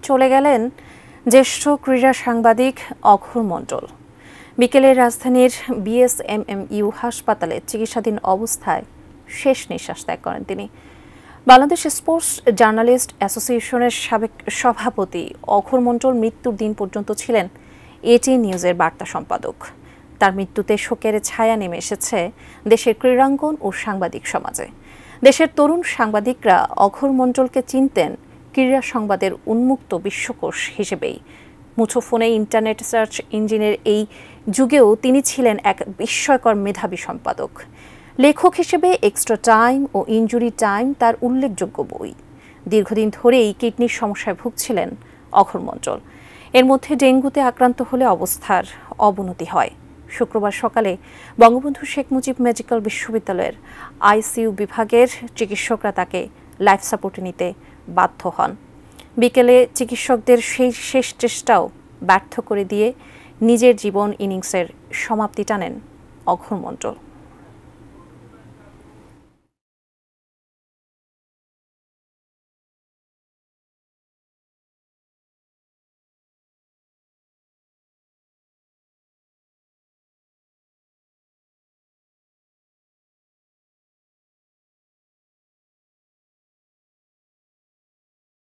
চলে গেলেন জ্যেষ্ঠ ক্রীড়া সাংবাদিক অঘোর মণ্ডল। বিকেলে রাজধানীর বিএসএমএমইউ হাসপাতালে চিকিৎসাধীন অবস্থায় শেষ নিঃশ্বাস ত্যাগ করেন তিনি। বাংলাদেশ স্পোর্টস জার্নালিস্ট অ্যাসোসিয়েশনের সাবেক সভাপতি অঘোর মণ্ডল মৃত্যুর দিন পর্যন্ত ছিলেন এটি নিউজের বার্তা সম্পাদক। তার মৃত্যুতে শোকের ছায়া নেমে এসেছে দেশের ক্রীড়াঙ্গন ও সাংবাদিক সমাজে। দেশের তরুণ সাংবাদিকরা অঘোর মণ্ডলকে চিনতেন ক্রীড়া সংবাদের উন্মুক্ত বিশ্বকোষ হিসেবেই। মুঠোফোনে ইন্টারনেট সার্চ ইঞ্জিনের এই যুগেও তিনি ছিলেন এক বিস্ময়কর মেধাবী সম্পাদক। লেখক হিসেবে এক্সট্রা টাইম ও ইনজুরি টাইম তার উল্লেখযোগ্য বই। দীর্ঘদিন ধরেই কিডনির সমস্যায় ভুগছিলেন অঘোর মণ্ডল। এর মধ্যে ডেঙ্গুতে আক্রান্ত হলে অবস্থার অবনতি হয়। শুক্রবার সকালে বঙ্গবন্ধু শেখ মুজিব মেডিকেল বিশ্ববিদ্যালয়ের আইসিইউ বিভাগের চিকিৎসকরা তাকে লাইফ সাপোর্টে নিতে বাধ্য হন। বিকেলে চিকিৎসকদের সেই শেষ চেষ্টাও ব্যর্থ করে দিয়ে নিজের জীবন ইনিংসের সমাপ্তি টানেন অঘোর মণ্ডল।